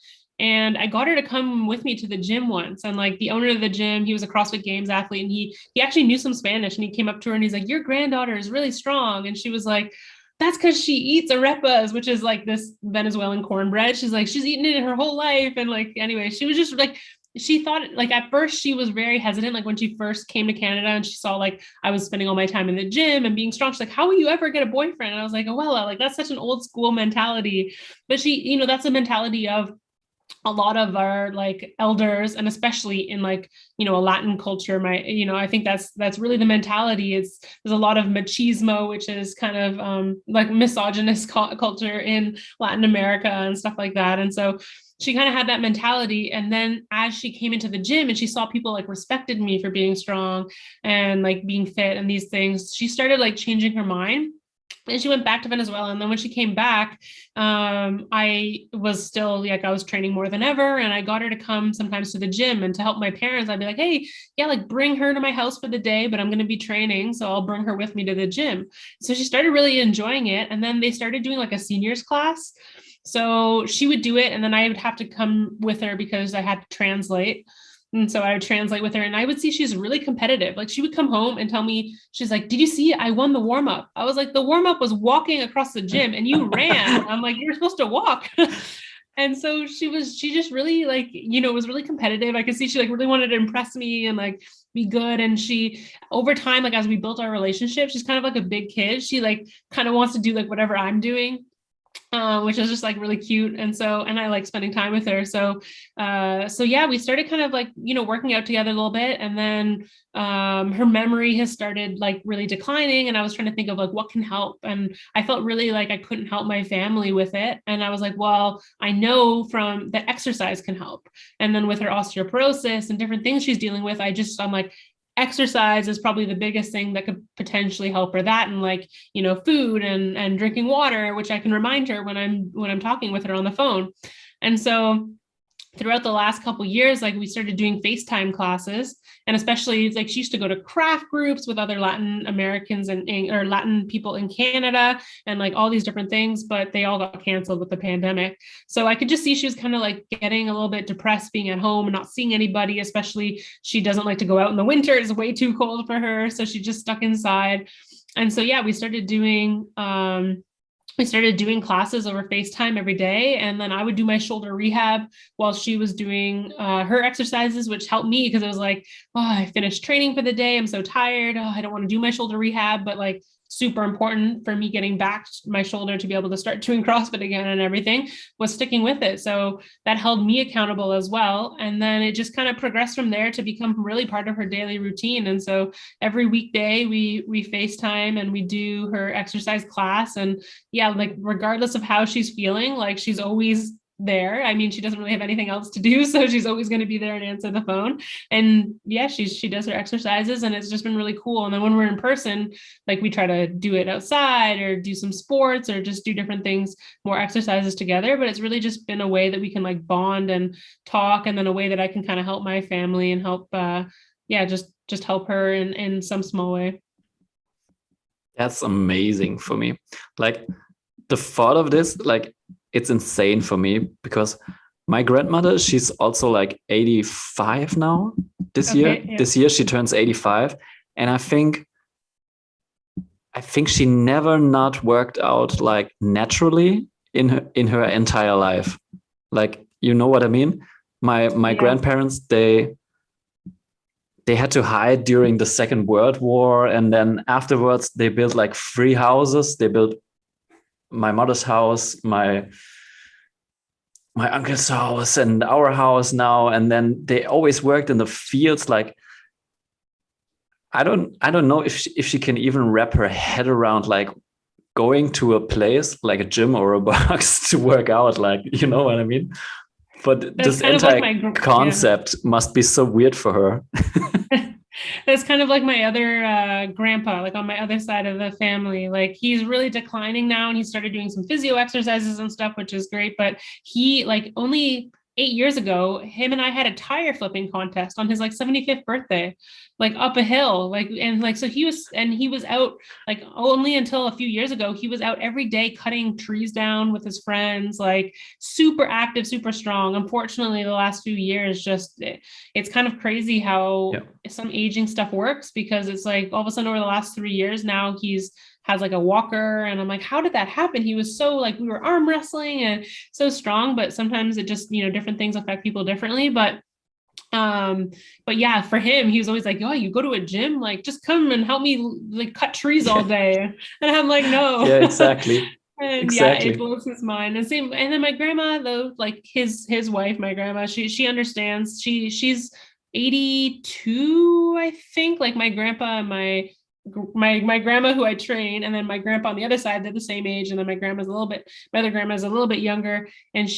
And I got her to come with me to the gym once. And like the owner of the gym, he was a CrossFit Games athlete, and he actually knew some Spanish, and he came up to her and he's like, your granddaughter is really strong. And she was like, that's because she eats arepas, which is like this Venezuelan cornbread. She's like, she's eaten it her whole life. And like, anyway, she was just like, she thought like at first she was very hesitant. Like when she first came to Canada and she saw like I was spending all my time in the gym and being strong, she's like, how will you ever get a boyfriend? And I was like, Abuela, like that's such an old school mentality. But she, that's a mentality of a lot of our like elders, and especially in like, a Latin culture, I think that's really the mentality. There's a lot of machismo, which is kind of like misogynist culture in Latin America and stuff like that. And so she kind of had that mentality. And then as she came into the gym and she saw people like respected me for being strong and like being fit and these things, she started like changing her mind. And she went back to Venezuela. And then when she came back, I was still like, I was training more than ever. And I got her to come sometimes to the gym and to help my parents. I'd be like, hey, yeah, like bring her to my house for the day, but I'm going to be training. So I'll bring her with me to the gym. So she started really enjoying it. And then they started doing like a seniors class. So she would do it. And then I would have to come with her because I had to translate. And so I would translate with her and I would see she's really competitive. Like she would come home and tell me, she's like, did you see I won the warm up? I was like, the warm up was walking across the gym and you ran. I'm like, you're supposed to walk. And so she just really like, was really competitive. I could see she like really wanted to impress me and like be good. And she, over time, like as we built our relationship, she's kind of like a big kid. She like kind of wants to do like whatever I'm doing. Which is just like really cute. And I like spending time with her. So yeah, we started kind of like, working out together a little bit. And then her memory has started like really declining. And I was trying to think of like what can help. And I felt really like I couldn't help my family with it. And I was like, well, I know from that exercise can help. And then with her osteoporosis and different things she's dealing with, I'm like, exercise is probably the biggest thing that could potentially help her. That and like food and drinking water, which I can remind her when I'm talking with her on the phone. And so throughout the last couple of years, like we started doing FaceTime classes, and especially like she used to go to craft groups with other Latin Americans or Latin people in Canada and like all these different things, but they all got canceled with the pandemic. So I could just see she was kind of like getting a little bit depressed being at home and not seeing anybody, especially she doesn't like to go out in the winter. It's way too cold for her. So she just stuck inside. And so, yeah, we started doing classes over FaceTime every day. And then I would do my shoulder rehab while she was doing her exercises, which helped me because it was like, oh, I finished training for the day. I'm so tired. Oh, I don't want to do my shoulder rehab, but like super important for me getting back my shoulder to be able to start doing CrossFit again and everything was sticking with it. So that held me accountable as well. And then it just kind of progressed from there to become really part of her daily routine. And so every weekday we FaceTime and we do her exercise class. And yeah, like regardless of how she's feeling, like she's always there. I mean, she doesn't really have anything else to do, so she's always going to be there and answer the phone. And yeah, she does her exercises, and it's just been really cool. And then when we're in person, like we try to do it outside or do some sports or just do different things, more exercises together. But it's really just been a way that we can like bond and talk, and then a way that I can kind of help my family and help, just help her in some small way. That's amazing for me. Like the thought of this, like it's insane for me because my grandmother, she's also like 85 now this year. Yeah. This year she turns 85. And I think she never not worked out like naturally in her entire life. Like, you know what I mean? My grandparents, they had to hide during the Second World War. And then afterwards they built like 3 houses. They built my mother's house, my uncle's house, and our house now. And then they always worked in the fields. Like, I don't know if she can even wrap her head around like going to a place like a gym or a box to work out. Like, you know what I mean? But that's this entire like concept must be so weird for her. That's kind of like my other grandpa, like on my other side of the family. Like he's really declining now, and he started doing some physio exercises and stuff, which is great. But he like only 8 years ago, him and I had a tire flipping contest on his like 75th birthday, like up a hill, like, and like, so he was out like only until a few years ago, he was out every day cutting trees down with his friends, like super active, super strong. Unfortunately, the last few years, just, it's kind of crazy how some aging stuff works, because it's like all of a sudden over the last 3 years now has like a walker, and I'm like, how did that happen? He was so like, we were arm wrestling and so strong, but sometimes it just, different things affect people differently. But yeah, for him, he was always like, oh, you go to a gym, like just come and help me like cut trees all day. And I'm like, no. Yeah, exactly. And exactly. Yeah, it blows his mind. And same, and then my grandma, though, like his wife, my grandma, she understands. She's 82, I think. Like my grandpa and my my grandma who I train, and then my grandpa on the other side, they're the same age. And then my other grandma's a little bit younger. And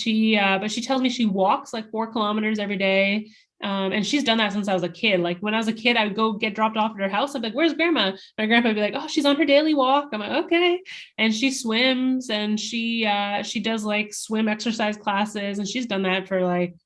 but she tells me she walks like 4 kilometers every day. And she's done that since I was a kid. Like when I was a kid, I would go get dropped off at her house. I'm like, where's grandma? My grandpa would be like, oh, she's on her daily walk. I'm like, okay. And she swims, and she does like swim exercise classes, and she's done that for like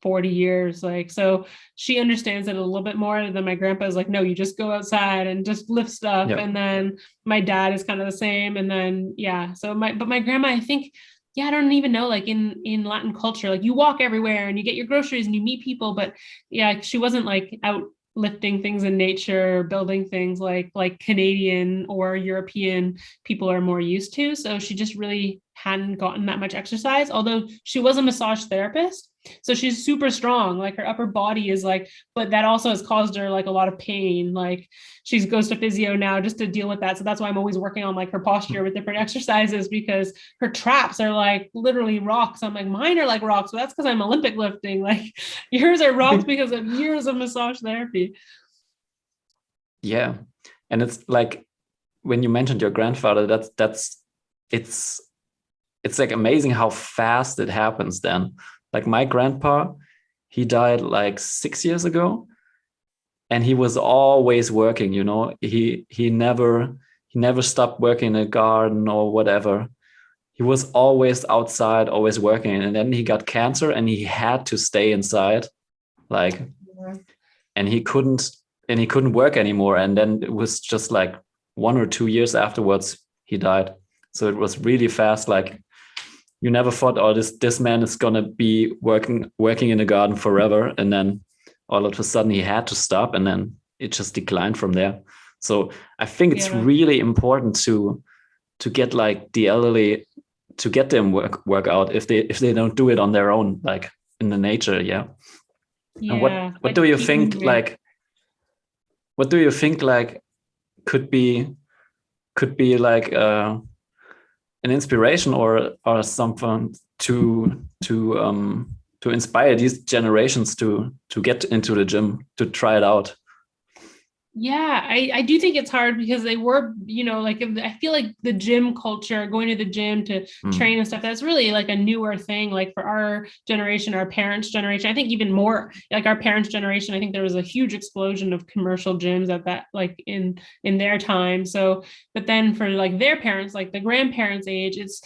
40 years. Like, so she understands it a little bit more than my grandpa is like, no, you just go outside and just lift stuff. Yeah. And then my dad is kind of the same. And then, yeah. So my grandma, I think, yeah, I don't even know, like in Latin culture, like you walk everywhere and you get your groceries and you meet people, but yeah, she wasn't like out lifting things in nature, building things like Canadian or European people are more used to. So she just really hadn't gotten that much exercise, although she was a massage therapist. So she's super strong, like her upper body is like, but that also has caused her like a lot of pain. Like she goes to physio now just to deal with that. So that's why I'm always working on like her posture with different exercises, because her traps are like literally rocks. I'm like, mine are like rocks, but that's because I'm Olympic lifting. Like yours are rocks because of years of massage therapy. Yeah. And it's like when you mentioned your grandfather, it's like amazing how fast it happens then. Like my grandpa, he died like 6 years ago, and he was always working, you know. He never stopped working in a garden or whatever. He was always outside, always working. And then he got cancer and he had to stay inside. Like, and he couldn't work anymore. And then it was just like 1 or 2 years afterwards, he died. So it was really fast. Like you never thought, oh, this man is gonna be working in the garden forever, and then all of a sudden he had to stop, and then it just declined from there. So I think it's really important to get like the elderly, to get them work out if they don't do it on their own, like in the nature. Yeah. And what Like do you think like what do you think like could be like an inspiration or something to inspire these generations to get into the gym, to try it out? Yeah, I do think it's hard because they were, like I feel like the gym culture, going to the gym to train and stuff, that's really like a newer thing. Like for our generation, our parents' generation, I think even more like our parents' generation, I think there was a huge explosion of commercial gyms at that, like in their time. So, but then for like their parents, like the grandparents' age, it's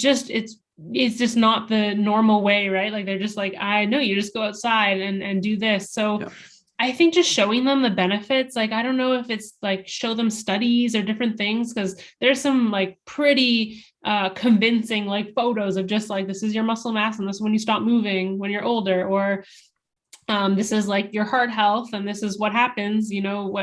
just not the normal way, right? Like they're just like, I know, you just go outside and do this. So yeah. I think just showing them the benefits, like, I don't know if it's like show them studies or different things, because there's some like pretty convincing like photos of just like, this is your muscle mass and this is when you stop moving when you're older, or this is like your heart health and this is what happens,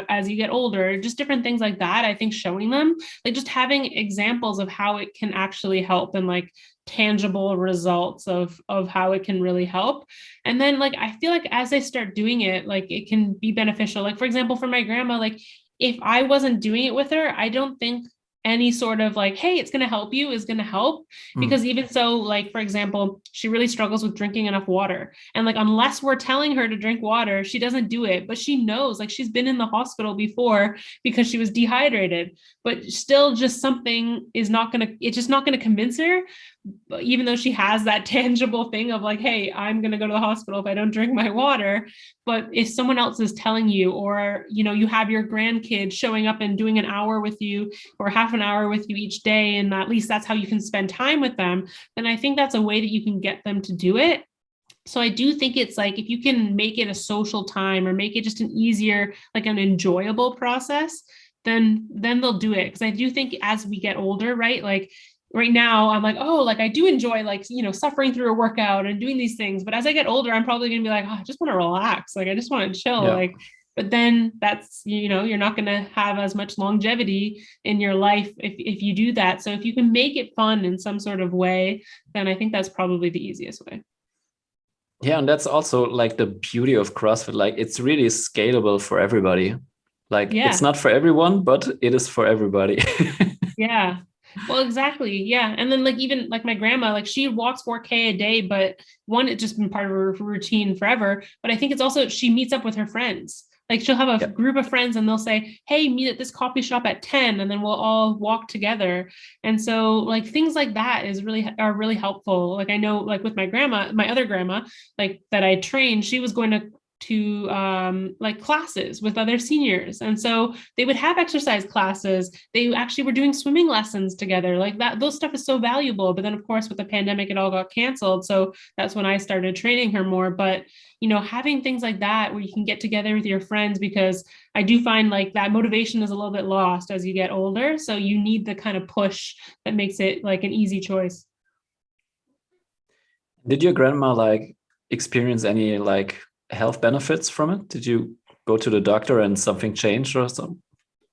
as you get older, just different things like that. I think showing them, like just having examples of how it can actually help and like tangible results of how it can really help. And then like I feel like as they start doing it, like it can be beneficial. Like for example, for my grandma, like if I wasn't doing it with her, I don't think any sort of like, hey, it's going to help you is going to help. Because even so, like, for example, she really struggles with drinking enough water. And like, unless we're telling her to drink water, she doesn't do it. But she knows, like, she's been in the hospital before because she was dehydrated, but still just something is not going to, it's just not going to convince her. But even though she has that tangible thing of like, hey, I'm going to go to the hospital if I don't drink my water. But if someone else is telling you, or, you have your grandkids showing up and doing an hour with you or half an hour with you each day, and at least that's how you can spend time with them, then I think that's a way that you can get them to do it. So I do think it's like, if you can make it a social time or make it just an easier, like an enjoyable process, then they'll do it. Because I do think as we get older, right, like right now I'm like, oh, like I do enjoy like, suffering through a workout and doing these things. But as I get older, I'm probably going to be like, oh, I just want to relax. Like, I just want to chill. Yeah. Like, but then that's, you're not going to have as much longevity in your life if you do that. So if you can make it fun in some sort of way, then I think that's probably the easiest way. Yeah. And that's also like the beauty of CrossFit. Like it's really scalable for everybody. Like it's not for everyone, but it is for everybody. Yeah. Well, exactly. Yeah. And then like, even like my grandma, like she walks 4K a day, but one, it's just been part of her routine forever. But I think it's also, she meets up with her friends. Like she'll have a Yeah. group of friends and they'll say, hey, meet at this coffee shop at 10, and then we'll all walk together. And so like things like that are really helpful. Like I know like with my grandma, my other grandma, like that I trained, she was going to like classes with other seniors, and so they would have exercise classes. They actually were doing swimming lessons together, like that. Those stuff is so valuable. But then of course with the pandemic it all got canceled, so that's when I started training her more. But having things like that where you can get together with your friends, because I do find like that motivation is a little bit lost as you get older, so you need the kind of push that makes it like an easy choice. Did your grandma like experience any like health benefits from it? Did you go to the doctor and something changed or something?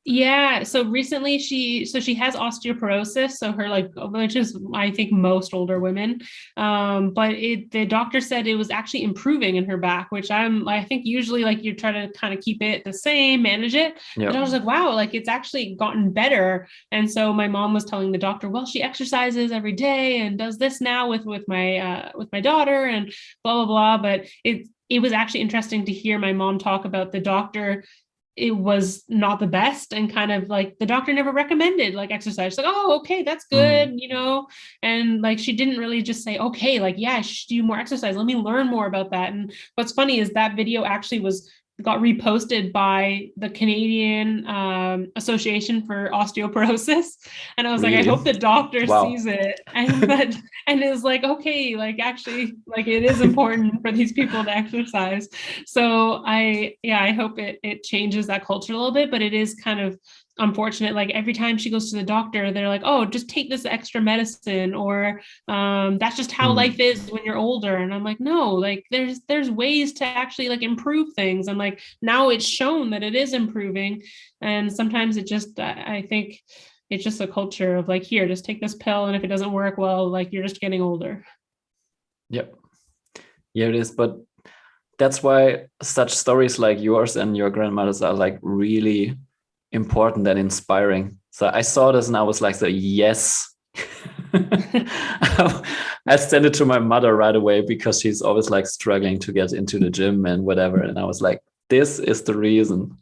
Yeah, so recently she has osteoporosis, so her like, which is I think most older women, but the doctor said it was actually improving in her back, which I think usually like you try to kind of keep it the same, manage it. Yeah. But I was like, wow, like it's actually gotten better. And so my mom was telling the doctor, well, she exercises every day and does this now with my daughter and blah blah blah. But it was actually interesting to hear my mom talk about the doctor. It was not the best, and kind of like the doctor never recommended like exercise. She's like, oh, okay, that's good, and like she didn't really just say, okay, like, yeah, I should do more exercise, let me learn more about that. And what's funny is that video actually got reposted by the Canadian Association for Osteoporosis. And I was like, I Really? hope the doctor Wow. sees it. And it was like, okay, like actually, like it is important for these people to exercise. So I hope it changes that culture a little bit, but it is kind of unfortunate. Like every time she goes to the doctor, they're like, oh, just take this extra medicine, or that's just how life Mm. is when you're older. And I'm like, no, like there's ways to actually like improve things. And like now it's shown that it is improving. And sometimes it just, I think it's just a culture of like, here, just take this pill. And if it doesn't work, well, like you're just getting older. Yep. Yeah, it is. But that's why such stories like yours and your grandmother's are like really important and inspiring. So I saw this and I was like, so yes. I sent it to my mother right away because she's always like struggling to get into the gym and whatever. And I was like, this is the reason.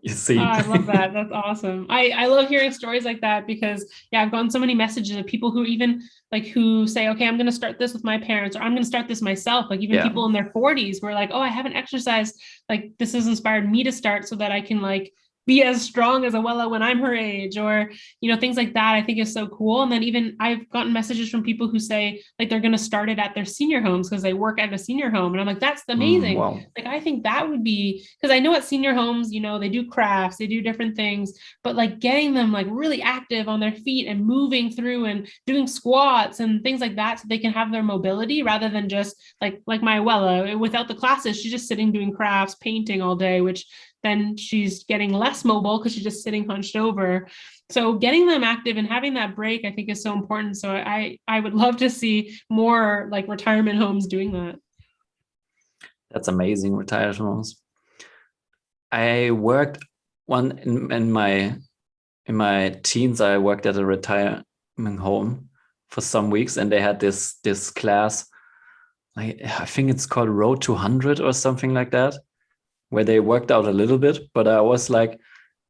You Oh, see. I love that. That's awesome. I love hearing stories like that because yeah, I've gotten so many messages of people who even like who say, okay, I'm going to start this with my parents, or I'm going to start this myself. Like even Yeah. people in their 40s were like, oh, I haven't exercised. Like this has inspired me to start so that I can like be as strong as Abuela when I'm her age, or things like that. I think is so cool. And then even I've gotten messages from people who say like they're going to start it at their senior homes because they work at a senior home, and I'm like, that's amazing. Wow. Like I think that would be, because I know at senior homes, they do crafts, they do different things, but like getting them like really active on their feet and moving through and doing squats and things like that so they can have their mobility rather than just like my Abuela without the classes, she's just sitting doing crafts, painting all day, which then she's getting less mobile because she's just sitting hunched over. So getting them active and having that break, I think, is so important. So I would love to see more like retirement homes doing that. That's amazing. Retired homes. I worked one in my teens. I worked at a retirement home for some weeks, and they had this class. I think it's called Road to 100 or something like that, where they worked out a little bit. But I was like,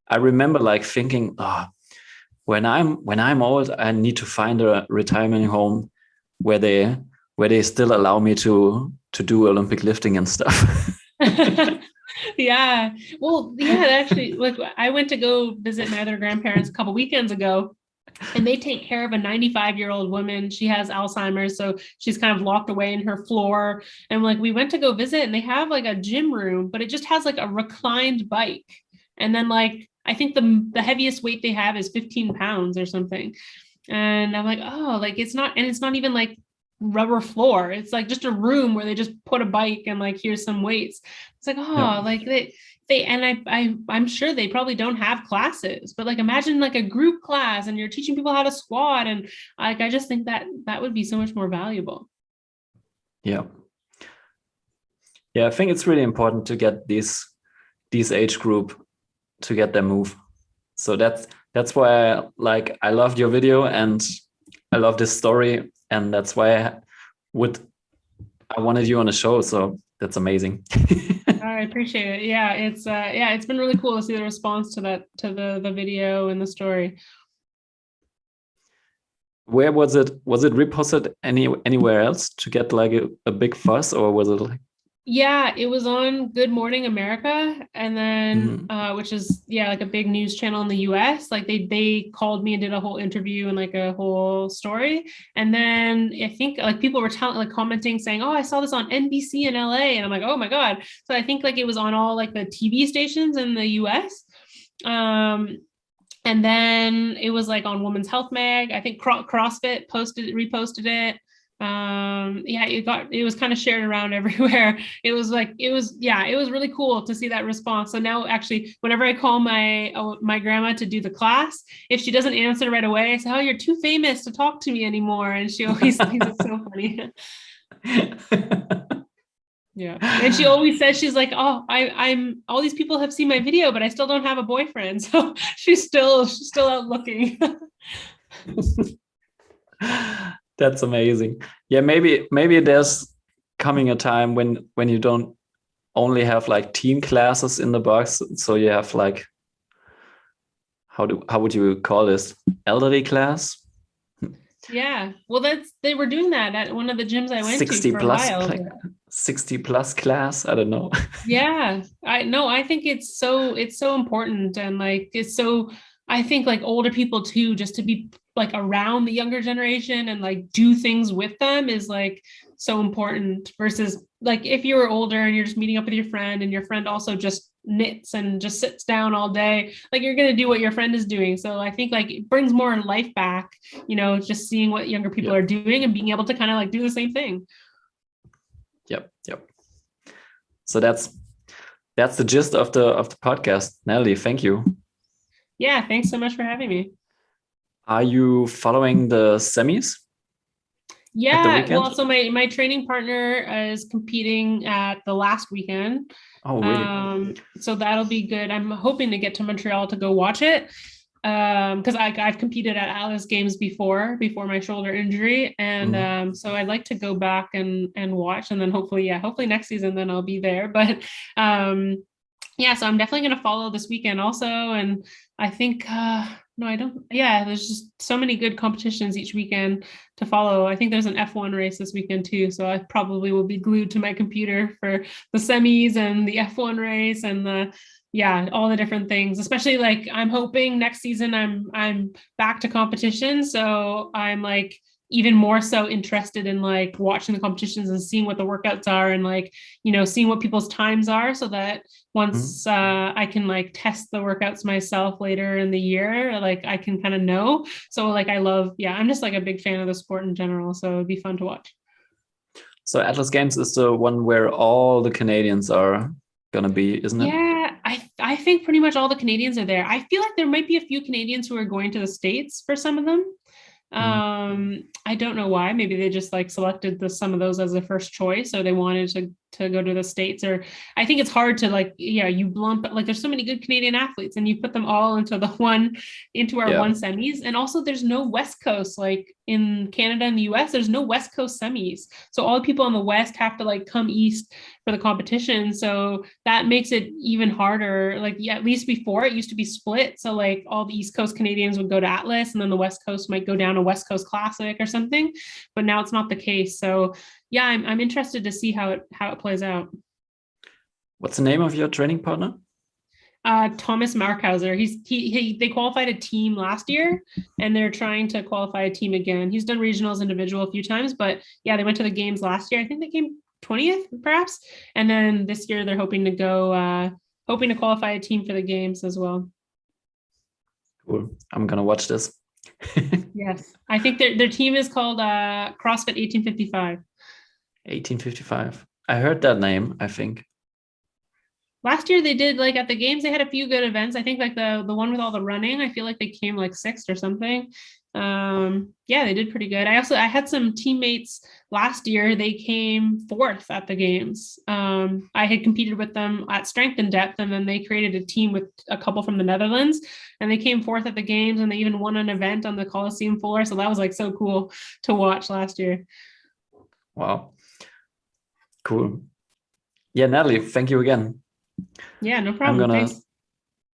I remember like thinking, oh, when I'm old, I need to find a retirement home where they still allow me to do Olympic lifting and stuff. Yeah. Well, yeah, actually, like I went to go visit my other grandparents a couple weekends ago, and they take care of a 95-year-old woman. She has Alzheimer's, so she's kind of locked away in her floor. And like we went to go visit, and they have like a gym room, but it just has like a reclined bike. And then like I think the heaviest weight they have is 15 pounds or something. And I'm like, oh, like it's not even like rubber floor. It's like just a room where they just put a bike and like here's some weights. It's like, Yeah. oh, like they and I'm sure they probably don't have classes, but like imagine like a group class and you're teaching people how to squat, and like I just think that would be so much more valuable. Yeah. Yeah, I think it's really important to get these age group to get them move. So that's why I loved your video and I love this story, and that's why I wanted you on the show. So that's amazing. I appreciate it. Yeah, it's been really cool to see the response to that, to the video and the story. Where was it? Was it reposted anywhere else to get like a big fuss, or was it like? Yeah, it was on Good Morning America, and then Mhm. which is like a big news channel in the US. Like they called me and did a whole interview and like a whole story. And then I think like people were telling, like commenting saying, "Oh, I saw this on NBC in LA." And I'm like, "Oh my God." So I think like it was on all like the TV stations in the US. Um and then it was like on Women's Health Mag. I think CrossFit reposted it. It was kind of shared around everywhere. It was like it was really cool to see that response. So now actually whenever I call my grandma to do the class, if she doesn't answer right away, I say, "Oh, you're too famous to talk to me anymore." And she always thinks it's so funny. Yeah. And she always says, she's like, "Oh, I'm all these people have seen my video, but I still don't have a boyfriend." So she's still out looking. That's amazing. Yeah, maybe there's coming a time when you don't only have like teen classes in the box, so you have like how would you call this, elderly class? Yeah. Well, they were doing that at one of the gyms I went to 60 for a plus, while. like 60 plus class. I don't know. Yeah. I think it's so important, and like it's so I think like older people too, just to be like around the younger generation and like do things with them is like so important, versus like if you were older and you're just meeting up with your friend and your friend also just knits and just sits down all day, like you're going to do what your friend is doing. So I think like it brings more life back, just seeing what younger people Yep. are doing and being able to kind of like do the same thing. Yep. So that's the gist of the podcast. Natalie, thank you. Yeah, thanks so much for having me. Are you following the semis at the Yeah, weekend? well, so my training partner is competing at the last weekend. Oh, really? So that'll be good. I'm hoping to get to Montreal to go watch it. Because I've competed at Alice Games before my shoulder injury, and Mhm. so I'd like to go back and watch, and then hopefully next season then I'll be there. But yeah, so I'm definitely going to follow this weekend also. And I think, no, I don't. Yeah, there's just so many good competitions each weekend to follow. I think there's an F1 race this weekend too. So I probably will be glued to my computer for the semis and the F1 race and all the different things. Especially like I'm hoping next season I'm back to competition. So I'm like even more so interested in like watching the competitions and seeing what the workouts are, and like, seeing what people's times are, so that Mhm. once I can like test the workouts myself later in the year, like I can kind of know. So like I'm just like a big fan of the sport in general. So it'd be fun to watch. So Atlas Games is the one where all the Canadians are gonna be, isn't it? Yeah, I think pretty much all the Canadians are there. I feel like there might be a few Canadians who are going to the States for some of them. Mhm. I don't know why. Maybe they just like selected some of those as a first choice, or they wanted to go to the States. Or I think it's hard to like, you lump, like there's so many good Canadian athletes and you put them all into our Yeah. one semis. And also there's no West Coast, like in Canada and the US, there's no West Coast semis. So all the people on the West have to like come east for the competition. So that makes it even harder. Like, yeah, at least before it used to be split. So like all the East Coast Canadians would go to Atlas, and then the West Coast might go down to West Coast Classic or something. But now it's not the case. So yeah, I'm interested to see how it plays out. What's the name of your training partner? Thomas Markhauser. They qualified a team last year, and they're trying to qualify a team again. He's done regionals individual a few times, but yeah, they went to the games last year. I think they came 20th perhaps, and then this year they're hoping to qualify a team for the games as well. Cool. I'm gonna watch this. Yes, I think their team is called CrossFit 1855. 1855. I heard that name, I think. Last year they did like at the games, they had a few good events. I think like the one with all the running, I feel like they came like sixth or something. Yeah, they did pretty good. I had some teammates last year, they came fourth at the games. I had competed with them at strength and depth, and then they created a team with a couple from the Netherlands, and they came fourth at the games, and they even won an event on the Coliseum floor. So that was like so cool to watch last year. Wow. Cool. Yeah, Natalie, thank you again. Yeah, no I'm problem. gonna Thanks.